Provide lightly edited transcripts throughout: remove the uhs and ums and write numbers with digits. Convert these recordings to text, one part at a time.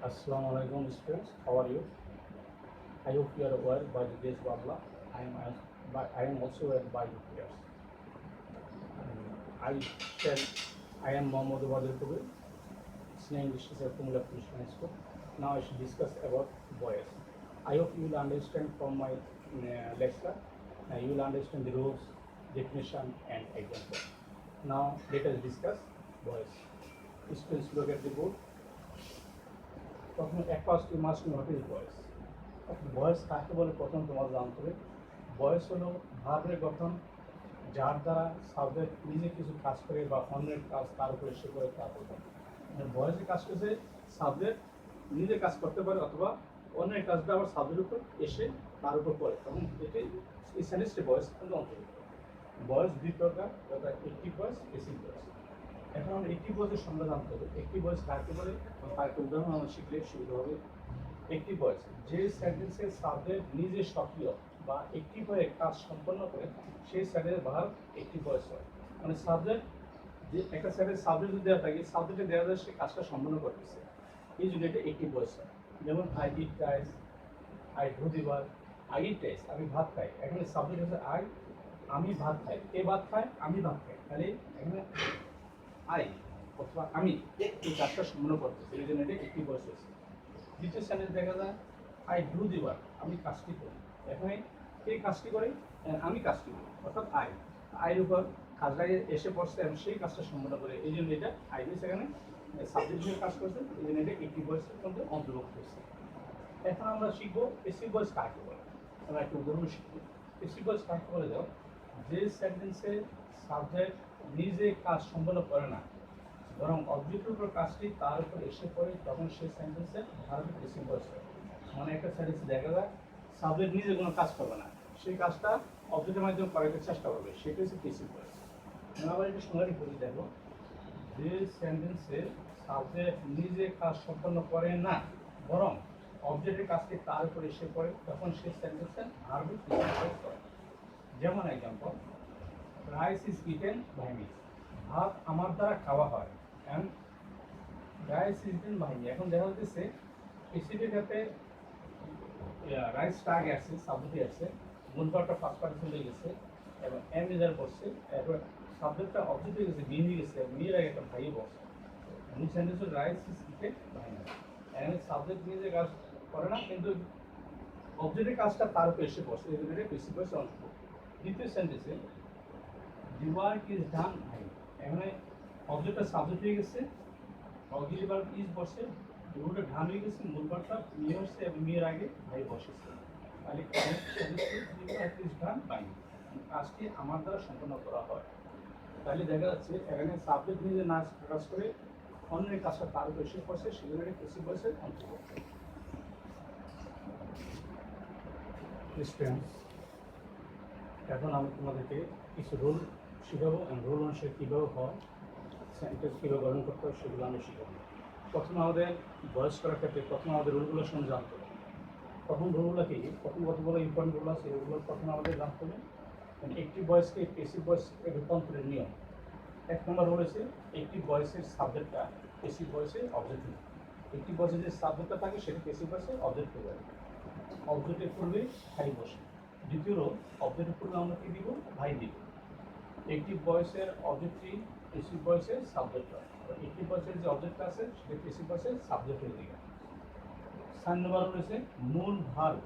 Assalamu alaikum students, how are you? I hope you are aware by the grace of Allah. I am also aware by your prayers. I shall I am Mohammad Wadir Kubir, senior English teacher from Kumula Christian School. Now I should discuss about boys. I hope you will understand from my lecture. You will understand the rules, definition and example. Now let us discuss boys. Students look at the board. At first you must know what is voice. বয়স কাকে বলে প্রথম তোমার জানতে হবে। বয়স হলো ভাবের গঠন যার দ্বারা সাবজেক্ট নিজে কিছু কাজ করে বা অন্যের কাজ তার উপরে সে করে তা বলতে বয়সে কাজ করছে সাবজেক্ট নিজে কাজ করতে পারে অথবা অন্যের কাজটা আবার সাবজেক্টের উপর এসে তার উপর পড়ে তখন এটি এই সেন্টেন্সটি বয়স কিন্তু অন্তর্ভুক্ত। বয়স দুই প্রকার, একটি বয়স পেসিভ বয়স। এখন আমরা একটি বয়সের সংজ্ঞা জানতে হবে। একটি বয়স কাকে বলে তার একটা উদাহরণ আমরা শিখলে সুবিধা হবে। একটি বয়স যে সেন্টেন্সের সাবজেক্ট নিজে সক্রিয় বা একটি হয়ে কাজ সম্পন্ন করে সেই সেন্টেন্সের ভাব একটি বয়স হয়। মানে সাবজেক্ট যে একটা সেন্টেন্স সাবজেক্ট যদি দেওয়া থাকে সাবজেক্টে দেওয়া যায় সে কাজটা সম্পন্ন করতেছে, এই জন্য এটা একটি বয়স হয়। যেমন I eat rice, I do the work, I eat rice আমি ভাত খাই। এখানে সাবজেক্ট হচ্ছে আই, আমি ভাত খাই। কে ভাত খায়? আমি ভাত খাই। তাহলে এখানে আই অথবা আমি এই কাজটা সম্পন্ন করতেছি, এই জন্য এটা একটি বয়স হয়েছে। দ্বিতীয় সেন্টেন্স দেখা যায় আই ডু দি ওয়ার্ক আমি কাজটি করি। এখানে কে কাজটি করে? আমি কাজটি করি, অর্থাৎ আইয়ের উপর কাজটা এসে পড়ছে এবং সেই কাজটা সম্পন্ন করে, এই জন্য এটা আই দিয়ে সেখানে সাবজেক্ট হিসেবে কাজ করছে, এই জন্য এটা একটি বয়সের মধ্যে অন্তর্ভুক্ত হয়েছে। এখন আমরা শিখবো পেসিভ ভয়েস কাকে বলে। আমরা একটা উদাহরণ শিখবো। পেসিভ ভয়েস কাকে বলে দাও যে সেন্টেন্সে সাবজেক্ট নিজে কাজ সম্পন্ন করে না বরং অবজেক্টের উপর কাজটি তার উপর এসে পড়ে, তখন সেই সেন্টেন্সে ভারতে পেসিভ ভয়েস হয়। মানে একটা সেন্টেন্সে দেখা যায় সাবজেক্ট নিজে কোনো কাজ করবে না, সেই কাজটা অবজেক্টের মাধ্যমে করাতে চেষ্টা করবে, সেটা হচ্ছে পেসিভ ভয়েস। আবার একটু সংজ্ঞাটি বলি দেখো, যে সেন্টেন্সে সাবজেক্ট নিজে কাজ সম্পন্ন করে না বরং অবজেক্টের কাজটি তার উপর এসে পড়ে, তখন সেই সেন্টেন্সে ভার্বে পেসিভ ভয়েস হয়। যেমন example, rice is eaten by me, ভাত আমার দ্বারা খাওয়া হয়। And rice is eaten by me, এখন দেখা যাচ্ছে পেসিভের ক্ষেত্রে রাইসটা আগে আসছে, সাবজেক্টে আসছে, মূল ভার্বটা ফার্স্ট পার্টিসিপল হয়ে গেছে এবং এম ইজার করছে, এরপর সাবজেক্টটা অবজেক্ট হয়ে গেছে, বি হয়ে গেছে, বিয়ের আগে একটা ভাই বসে। মূল সেন্টেন্স হচ্ছে rice is eaten by me. এখানে সাবজেক্ট নিজে কাজ করে না কিন্তু অবজেক্টের কাজটা তার উপর এসে বসে, এই জন্য পেসিভ ভয়েস অন্তর্ভুক্ত। দ্বিতীয় সেন্টেন্সে the work is done by me, এখানে অবজেক্টটা সাবজেক্ট হয়ে গেছে, অক্সিলারি ভার্ব ইজ বসে, রুটে ঢান হয়ে গেছে, মূল ভার্বটা নিয়ে আসছে এবং মেয়ের আগে ভাই বসেছে। তাহলে ইজ ডান বাই মি, কাজটি আমার দ্বারা সম্পন্ন করা হয়। তাহলে দেখা যাচ্ছে এখানে সাবজেক্ট নিজে না কাজ করে অন্যের কাজটা তার উপর এসে পড়ছে, সেজন্য পেসিভ ভয়েসের অন্তর্ভুক্ত। স্টুডেন্টস, এখন আমি তোমাদেরকে কিছু রুল শিখাবো এবং রুল অনুসারে কীভাবে হয় সেন্টেন্স কীভাবে গঠন করতে হবে সেগুলো আমি শিখাবো। প্রথমে আমাদের ভয়েস করার ক্ষেত্রে প্রথমে আমাদের রুলগুলো শুনে জানতে হবে। প্রথম রুলগুলো কি? প্রথম কতগুলো ইম্পর্টেন্ট রুল আছে, এগুলো প্রথমে আমাদের জানতে হবে। একটি ভয়েসকে পেসিভ ভয়েসে রূপান্তরের নিয়ম। এক নম্বর রুল হচ্ছে একটি ভয়েসের সাবজেক্টটা পেসিভ ভয়েসে অবজেক্ট নেই। একটি ভয়েসে যে সাবজেক্টটা থাকে সেটা পেসিভ ভয়েসে অবজেক্ট হয়ে যাবে, অবজেক্টের পূর্বে ভাই বসে। দ্বিতীয় রোল, অবজেক্টের পূর্বে আমরা কি দিব? ভাই দিব। একটি ভয়েসের অবজেক্টটি পেসিভ ভয়েসের সাবজেক্ট হয়, একটি ভয়েসের যে অবজেক্টটা আছে সেটা পেসিভ ভয়েসের সাবজেক্ট হয়ে দিকে। 4 নম্বর রয়েছে মূল ভার্ব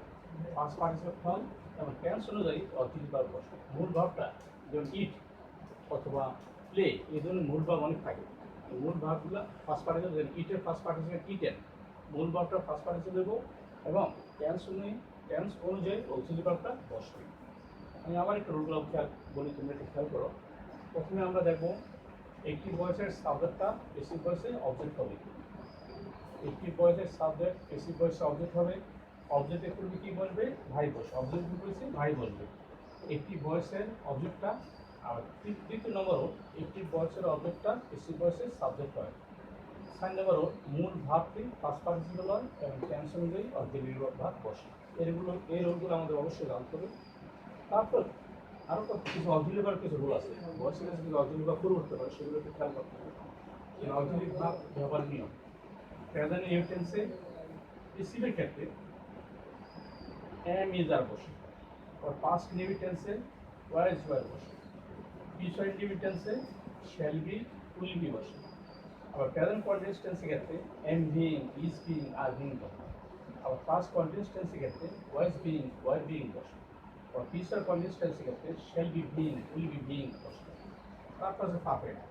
ফার্স্ট পার্টিসিপল ফর্ম এবং টেন্স অনুযায়ী অক্সিলারি ভার্ব বসে। মূল ভার্বটা যেমন ইট অথবা প্লে, এই ধরনের মূল ভার্ব অনেক থাকে। মূল ভার্বগুলো ফার্স্ট পার্টিসিপল, যেমন ইটের ফার্স্ট পার্টিসিপল ইটেন, মূল ভার্বটা ফার্স্ট পার্টিসিপল দেবো এবং টেন্স অনুযায়ী অক্সিলারি ভার্বটা বসবে। আমি আবার একটা রুলগুলো বলি, তোমরা একটু খেয়াল করো। প্রথমে আমরা দেখবো একটি ভয়েসের সাবজেক্টটা পেসিভ ভয়েসে অবজেক্ট হবে। একটি ভয়েসের সাবজেক্ট পেসিভ ভয়েসে অবজেক্ট হবে, অবজেক্টের পূর্বে কি বসবে? ভাই বসবে, অবজেক্ট বলছে ভাই বসবে। একটি ভয়েসের অবজেক্টটা আর তৃতীয় নম্বরও একটি ভয়েসের অবজেক্টটা পেসিভ ভয়েসের সাবজেক্ট হয়। 4 নম্বরও মূল ভাবটি ফার্স্ট পার্টিসিপল হয় এবং টেন্স অনুযায়ী অক্সিলারি ভার্ব বসে। এই রুলগুলো আমাদের অবশ্যই জানতে হবে। তারপর আরও কিছু অক্সিলারি ভার্ব কিছু রুল আছে, ভয়েসের কাছে কিছু অক্সিলারি ভার্ব পূর্ব করতে পারে, সেগুলো একটু খেয়াল করতে হবে। অক্সিলারি ভার্ব ব্যবহার নিয়ম। প্রেজেন্ট ইনটেন্সে পেসিভের ক্ষেত্রে এম ইজ আর বসে, আর পাস্ট ইনডিফিনিট টেন্সে ওয়ার বসে, ফিউচার ইনডিফিনিট টেন্সে শ্যাল বি, উইল বি বসে। আবার প্রেজেন্ট কন্টিনিউয়াস টেন্সের ক্ষেত্রে am being, is being, are being বসে। আবার পাস্ট কন্টিনিউয়াস টেন্সের ক্ষেত্রে ওয়াজ বিং, ওয়ার বিং বসে। আবার ফিউচার কন্টিনিউয়াস টেন্সের ক্ষেত্রে shall be being, will be being বসে। তারপর আছে পারফেক্ট।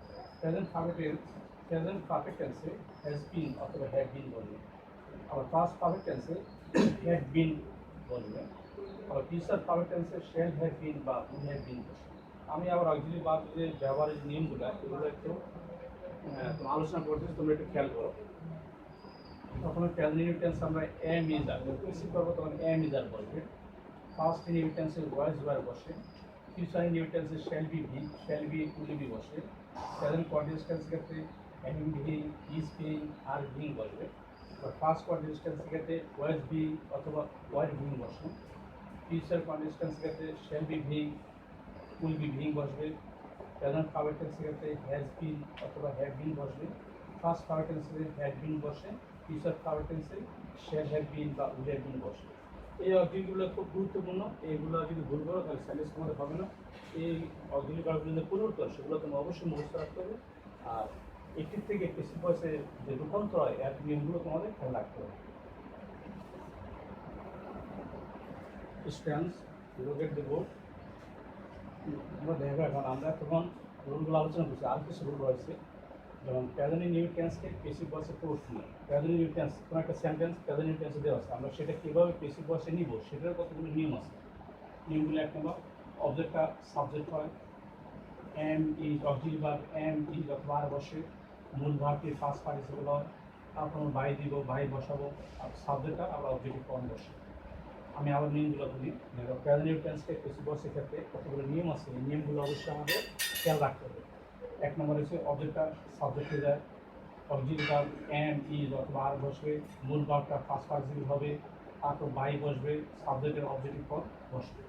প্রেজেন্ট পারফেক্ট টেন্সে হ্যাজ বিন অথবা হ্যাড বিন বলবে। আবার পাস্ট পারফেক্ট টেন্সে হ্যাড বিন বলবে। আবার ফিউচার পারফেক্ট টেন্সে শ্যাল হ্যাভ বিন বা উইল হ্যাভ বিন বসে। আমি আবার অক্সিলারি ভার্ব যে ব্যবহারের নিয়মগুলো এগুলো একটু আলোচনা করতেছি, তোমরা একটু খেয়াল করো। তখন প্রেজেন্ট টেন্স আমরা এম ইজ আর রিসিভ করবো, তখন এম ইজ আর বলবে। পাস্ট ইনডিফিনিট টেন্সে ওয়াজ ওয়ার বসে। ফিউচার ইনডিফিনিট টেন্সে shall be be, shall be, will be বসে। প্রেজেন্ট কন্টিনিউয়াস টেন্সের ক্ষেত্রে am being, is being, are being বসবে। আর পাস্ট কন্টিনিউয়াস টেন্সের ক্ষেত্রে ওয়াজ বি অথবা ওয়ার বিং বসে। ফিউচার কন্টিনিউয়াস টেন্সের ক্ষেত্রে shall be being, will be being বসবে। প্রেজেন্ট পারফেক্ট টেন্সের ক্ষেত্রে হ্যাজ বিন অথবা হ্যাভ বিন বসবে। পাস্ট পারফেক্ট টেন্সে হ্যাড বিন বসে। ফিউচার পারফেক্ট টেন্সে শ্যাল হ্যাভ বিন বা উইল হ্যাভ বিন বসে। এই অক্সিলারিগুলো খুব গুরুত্বপূর্ণ, এইগুলো যদি ভুল করো তাহলে সেন্টেন্স তোমাদের হবে না। এই অক্সিলারি ভার্বগুলো যে পরিবর্তন সেগুলো তোমরা অবশ্যই মুখস্থ রাখতে হবে। আর একটির থেকে পেসিভ ভয়েসে যে রূপান্তর হয় এর নিয়মগুলো তোমাদের খেয়াল রাখতে হবে। Stance, look at the board. আমরা দেখো এখন আমরা তখন রুলগুলো আলোচনা করছি, আর কিছু রুল রয়েছে। যেমন প্রেজেন্ট ইনডিফিনিট টেন্সকে পেসিভ ভয়েসে প্রয়োগ করি। প্রেজেন্ট ইনডিফিনিট টেন্স কোনো একটা সেন্টেন্স প্রেজেন্ট ইনডিফিনিট টেন্সে দেওয়া আছে, আমরা সেটা কীভাবে পেসিভ ভয়েসে নিব সেটার কতগুলো নিয়ম আছে। নিয়মগুলো এক নম্বর, অবজেক্টটা সাবজেক্ট হয়, am is auxiliary verb, am is অথবা আর বসে। মূল ভার্বটি ফার্স্ট পার্টিসিপল হয়, তারপর বাই দিব, বাই বসাবো, আর সাবজেক্টটা আবার অবজেক্টিভ ফর্ম বসে। আমি আবার নিয়মগুলো বলি। দেখো প্রেজেন্ট টেন্সকে পেসিভ ভয়েসের ক্ষেত্রে কতগুলো নিয়ম আছে, এই নিয়মগুলো অবশ্যই আমাদের খেয়াল রাখতে হবে। এক নম্বর হচ্ছে অবজেক্টটা সাবজেক্ট হয়ে যায়, অক্সিলারি ভার্ব এম ইজ অথবা আর বসবে, মূল ভার্বটা ফার্স্ট পার্টিসিপল হবে, তারপর বাই বসবে, সাবজেক্টের অবজেক্টিভ ফর্ম বসবে।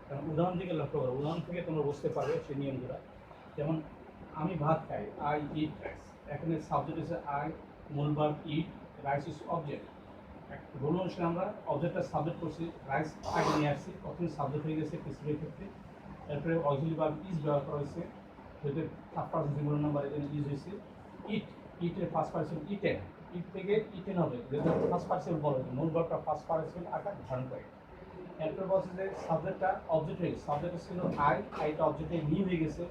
কারণ উদাহরণ থেকে লক্ষ্য করো, উদাহরণ থেকে তোমরা বুঝতে পারবে সেই নিয়মগুলো। যেমন আমি ভাত খাই, আই ইট রাইস। এখানে সাবজেক্ট হচ্ছে আই, মূল verb it, rice is object. Rule অনুসারে আমরা অবজেক্টটা সাবজেক্ট করছি, রাইস আগে নিয়ে আসছি, তখন সাবজেক্ট হয়ে গেছে পেসিভের ক্ষেত্রে। এরপরে অক্সিলারি ভার্ব ইজ ব্যবহার করা হয়েছে, যেহেতু থার্ড পারসন সিঙ্গুলার নাম্বার এখানে ইজ হয়েছে। ইট, ইটের ফার্স্ট পার্সন ইটেন, ইট থেকে ইটেন হবে, যেহেতু ফার্স্ট পার্সন বলা হয়েছে, মূল ভার্বটা ফার্স্ট পার্সন আকার ধারণ করে। এরপরে বলছে যে সাবজেক্টটা অবজেক্ট হয়ে গেছে, সাবজেক্ট ছিল আই, আইটা অবজেক্টে মি হয়ে গেছে,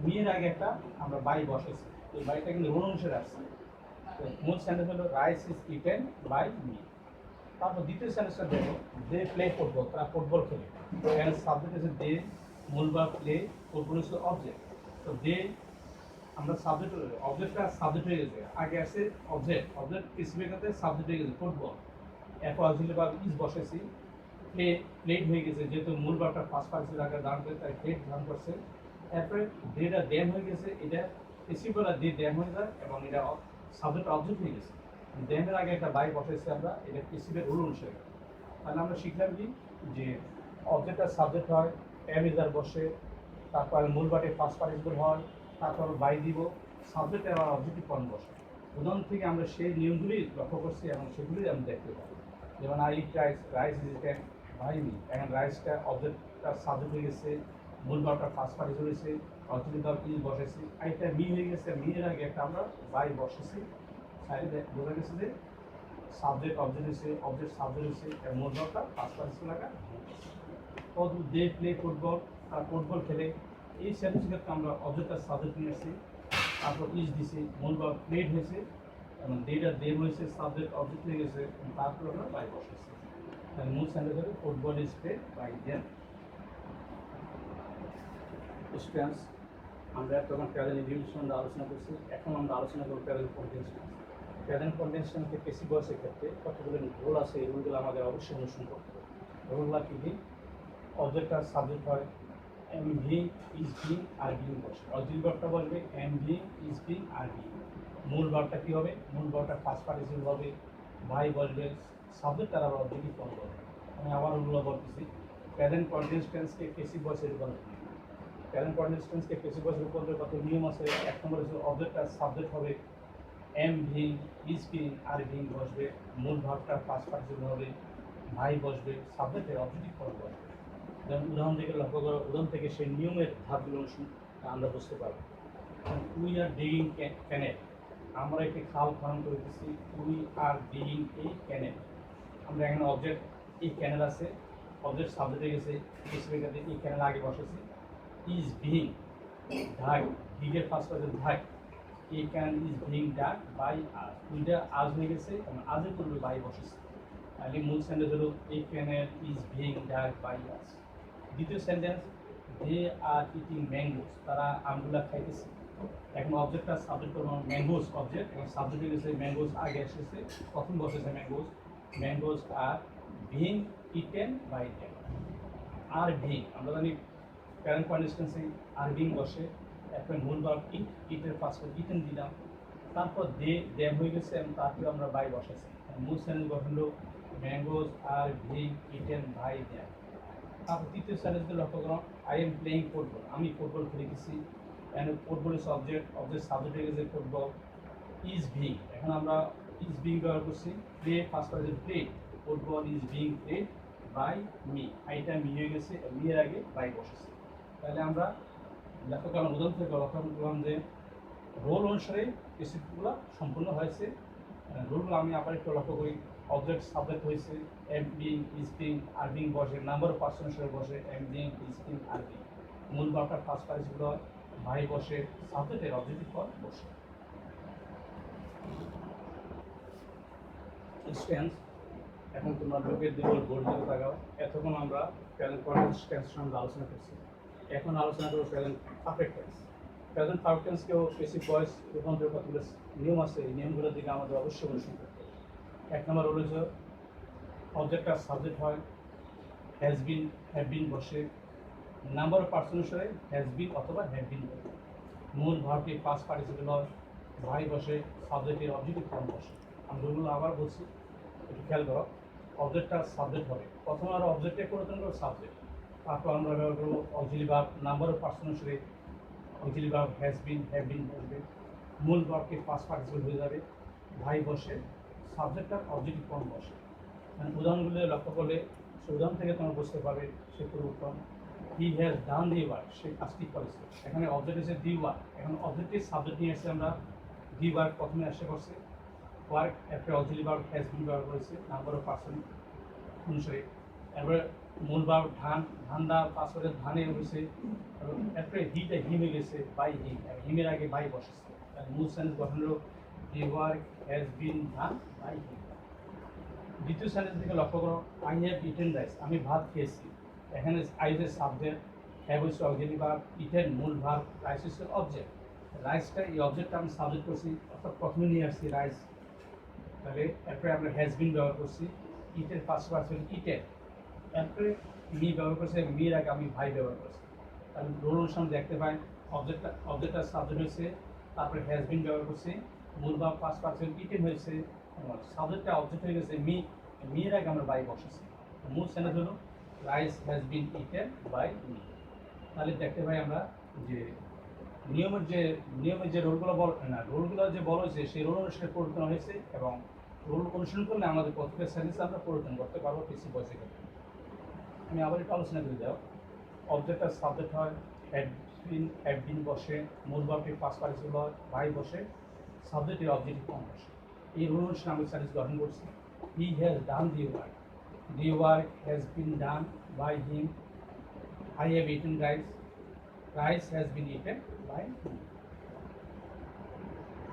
মিয়ের আগে একটা আমরা বাই বসেছি, এই বাইটা কিন্তু রুল অনুসারে আসছে। মূল সেন্টেন্স হলো rice is eaten by me. তারপর দ্বিতীয় সেন্টেন্সটা দেখো, দে প্লে ফুটবল, তারা ফুটবল খেলে। এখানে সাবজেক্ট আছে দে, মূল ভার্ব প্লে, ফুটবল হচ্ছে অবজেক্ট। তো দে আমরা সাবজেক্ট, অবজেক্টটা সাবজেক্ট হয়ে গেছে, আগে আছে অবজেক্ট, অবজেক্ট পেসিফিক ক্ষেত্রে সাবজেক্ট হয়ে গেছে ফুটবল। এরপর অক্সিলারি ভার্ব ইজ বসেছি, প্লে, প্লেড হয়ে গেছে, যেহেতু মূল ভার্বটা ফার্স্ট পার্সন আকারে ধারণ করে তাই প্লেড ধারণ করছে। এরপরে দেটা ড্যাম হয়ে গেছে, এটা পেসিফিক দে ড্যাম হয়ে যায় এবং এটা সাবজেক্ট অবজেক্ট হয়ে গেছে। ড্যামের আগে একটা বাই বসাইছি আমরা, এটা পেসিভের রুল অনুসারে। তাহলে আমরা শিখলাম কি, যে অবজেক্টটা সাবজেক্ট হয়, এম ইজ আর বসে, তারপর মূল ভার্বে ফার্স্ট পার্টিসিপল হয়, তারপর বাই দিব, সাবজেক্ট এবং অবজেক্টিভ ফর্ম বসে। উদাহরণ থেকে আমরা সেই নিয়মগুলি লক্ষ্য করছি এবং সেগুলি আমি দেখতে পাবো। যেমন I eat rice, rice is eaten by me. এখন রাইসটা অবজেক্টটা সাবজেক্ট হয়ে গেছে, মূল ভার্বটা ফার্স্ট পার্টিসিপল হয়েছে, অক্সিলারি ভার্ব ইজ বসেছি, আইটা মি হয়ে গেছে, মিয়ের আগে একটা আমরা বাই বসেছি। সাইডে বোঝা গেছে যে সাবজেক্ট অবজেক্ট হয়েছে, অবজেক্ট সাবজেক্ট হয়েছে, এবং মূল ভার্বটা ফার্স্ট পার্টিসিপল আকার। কত দে প্লে ফুটবল, তারা ফুটবল খেলে। এই সেন্টেন্সের ক্ষেত্রে আমরা অবজেক্টটা সাবজেক্ট নিয়ে আসছি, তারপর ইজ দিছি, মূল ভার্ব প্লেড হয়েছে এবং দেটা দেম হয়েছে, সাবজেক্ট অবজেক্ট হয়ে গেছে, তারপর আমরা বাই বসেছি। তাহলে মূল সেন্টেন্স হবে football is played by them. স্ট্যান্স, আমরা তখন প্রেজেন্ট ইনডিফিনিট সম্বন্ধে আলোচনা করছি, এখন আমরা আলোচনা করব present continuous tense. Present continuous টেন্সকে পেসিভ ভয়েসের ক্ষেত্রে কতগুলো রুল আছে, এই রুলগুলো আমাদের অবশ্যই অনুসরণ করতে হবে। রুলগুলো কী কী? অবজেক্টটা সাবজেক্ট হয়, am be, is be, are being বসে। অক্সিলারি ভার্বটা বসবে am be, is be, are be. মূল ভার্বটা কী হবে? মূল ভার্বটা ফার্স্ট পার্টিসিপল হবে, বাই বসবে, সাবজেক্ট আর আবার অবজেক্টিভ ফর্ম করবে। আমি আবার রুলগুলো বলতেছি। প্রেজেন্ট কন্টিনিউয়াস টেন্সকে পেসিভ ভয়েসে রূপান্তর করি। প্রেজেন্ট কন্টিনিউয়াস টেন্সকে পেসিভ ভয়েসে রূপান্তরের কত নিয়ম আছে। এক নম্বর হচ্ছে অবজেক্টটা সাবজেক্ট হবে, এম ভিং, ইজ ভিং, আর ভিং বসবে, মূল ভাবটা পাঁচ পার্টিসিপল হবে, ভাই বসবে, সাবজেক্টের অবজেক্টিভ ফর্ম বসবে। যেমন উদাহরণ থেকে লক্ষ্য করো, উদাহরণ থেকে সেই নিয়মের ধাপগুলো আমরা বুঝতে পারবো। উই আর ডিগিং ক্যানেল, আমরা একটি খাল খনন করতেছি। উই আর ডিগিং এই ক্যানেল, আমরা এখানে অবজেক্ট এই ক্যানেল আছে, অবজেক্ট সাবজেক্টে গেছে, এই ক্যানেল আগে বসেছি। ইজ বিং ঢাক, ডিগের ফার্স্ট পার্সন ঢাক, এই canal is being dug by আজ, দুইটা আজ হয়ে গেছে এবং আজের পূর্বে বাই বসেছে। তাহলে মূল সেন্টেন্স হলো এই canal is being dug by us. দ্বিতীয় sentence, they are eating mangoes, তারা আমগুলা খাইতেছে। এখন অবজেক্ট আর সাবজেক্ট করবো ম্যাঙ্গোস অবজেক্ট, এবং সাবজেক্টে গেছে ম্যাঙ্গোস আগে এসেছে, প্রথম বসেছে mangoes. Mangoes are being eaten by them. Are being আমরা জানি প্যারেন্ট কন্ডিশনেন্সে আর বিং বসে, এখন মূল ভার্ব ইট, ইটের পাশে ইটেন দিলাম, তারপর দে দেম হয়ে গেছে এবং তারপরে আমরা বাই বসাইছি। মূল সেন্টেন্স গঠন হলো mangoes are being eaten by them. তারপর তৃতীয় সেন্টেন্সে লক্ষ্য করো, আই এম প্লেয়িং ফুটবল, আমি ফুটবল খেলেছি। এখানে football is object, object subject হয়ে গেছে ফুটবল। ইজ বিং, এখন আমরা ইজ বিং ব্যবহার করছি। Play first person play, football is being played by me, আইটা মি হয়ে গেছে, মি এর আগে বাই বসেছে। তাহলে আমরা লক্ষ্য করলাম, উদাহরণ থেকে লক্ষ্য করলাম যে রোল অনুসারে রেসিপিগুলো সম্পূর্ণ হয়েছে। রোলগুলো আমি আবার একটু লক্ষ্য করি। অবজেক্ট সাবজেক্ট হয়েছে, M being, is being, are being বসে, নাম্বার অফ পার্সন হিসেবে বসে M being, is being, are being. মূল ভার্বটার ফার্স্ট পার্টিসিপল ভাই বসে, সাবজেক্টের অবজেক্টিভ ফর্ম বসে। টেন্স, এখন তোমরা লোকের দিকে বোর্ড দিকে তাকাও। এতক্ষণ আমরা প্রেজেন্ট পারফেক্ট টেন্স সম্বন্ধে আলোচনা করছি। এখন আলোচনা করব present perfect tense. Present perfect টেন্সকেও প্যাসিভ ভয়েস রূপান্তরের কতগুলো নিয়ম আছে, এই নিয়মগুলোর দিকে আমাদের অবশ্যই অনুসরণ করতে হবে। এক নম্বর হলো যে অবজেক্ট আর সাবজেক্ট হয়, হ্যাজ বিন, হ্যাভ বিন বসে, নাম্বার অফ পার্সন অনুসারে হ্যাজ বিন অথবা হ্যাভ বিন বসে। মূল ভার্বটি পাস্ট পার্টিসিপল হয়, ভাই বসে, সাবজেক্টের অবজেক্টিভ ফর্ম বসে। আমরা ওগুলো আবার বলছি, একটু খেয়াল করো। অবজেক্টটা সাবজেক্ট হবে, প্রথমে আমরা অবজেক্টে পরিবর্তন করবো সাবজেক্ট, তারপর আমরা ব্যবহার করবো auxiliary verb, number of person অনুসারে auxiliary verb has been, have been বসবে। মূল ভার্বটি পাস্ট পার্টিসিপল হয়ে যাবে, ভাই বসে, সাবজেক্টটার অবজেক্টিভ ফর্ম বসে। উদাহরণগুলো লক্ষ্য করলে সে উদাহরণ থেকে তোমরা বুঝতে পারবে সে পরিবর্তন। হি হ্যাজ ডান দি ওয়ার্ক, সে কাজটি করেছে। এখানে অবজেক্ট এসে দি ওয়ার্ক, এখন অবজেক্টের সাবজেক্ট নিয়ে এসে আমরা দি ওয়ার্ক প্রথমে এসে করছে, ওয়ার্ক একটা অক্সিলারি ভার্ব হ্যাজ বিন ব্যবহার করেছে নাম্বার অফ পার্সন অনুসারে। এরপরে মূল ভার্ব ধান, ধান্দা পাঁচবারে ধানে হয়েছে, এবং এরপরে হিটা হিমে গেছে বাই হিম, হিমের আগে বাই বসেছে। মূল সেন্টেন্স গঠন হলো the work has been done by him. দ্বিতীয় সেন্টেন্স থেকে লক্ষ্য করো, আই হ্যাভ ইটেন রাইস, আমি ভাত খেয়েছি। এখানে আই হচ্ছে সাবজেক্ট, হ্যাভ হচ্ছে অক্সিলারি ভার্ব, ইটেন মূল ভার্ব, রাইস হচ্ছে অবজেক্ট। রাইসটা এই অবজেক্টটা আমি সাবজেক্ট করছি, অর্থাৎ প্রথমে নিয়ে আসছি রাইস। তাহলে এরপরে আমরা হ্যাজ বিন ব্যবহার করছি, ইটের ফার্স্ট পার্সন ইটেন, এরপরে মি ব্যবহার করছে, মির আগে আমি ভাই ব্যবহার করছি। তাহলে রোল অনুসারে দেখতে পাই অবজেক্টটা সাবজেক্ট হয়েছে, তারপরে হ্যাজ বিন ব্যবহার করছি, মূল ভার্ব ফার্স্ট পার্সন ইটেন হয়েছে, সাবজেক্টটা অবজেক্ট হয়ে গেছে মি, মির আগে আমরা বাই বসেছি। মূল সেন্টেন্স হলো rice has been eaten by me. তাহলে দেখতে পাই আমরা যে নিয়মের যে রোলগুলো রোলগুলো যে বলা হয়েছে সেই রোল অনুসারে পরিবর্তন হয়েছে, এবং রোল অনুসরণ করলে আমাদের প্রত্যেকের সেন্টেন্সে আমরা পরিবর্তন করতে পারবো প্যাসিভ ভয়েসের ক্ষেত্রে। আমি আবার একটু আলোচনা করে যাও। অবজেক্ট আর সাবজেক্ট হয়, হ্যাভ বিন বসে, মূল ভার্বটি পাস্ট পার্টিসিপল হয়, ভাই বসে, সাবজেক্টের অবজেক্টিভ ফর্ম বসে। এই রোল অনুসারে আমরা সেন্টেন্স গঠন করছি। He has done the work, the work has been done by him, I have eaten rice, rice has been eaten by him.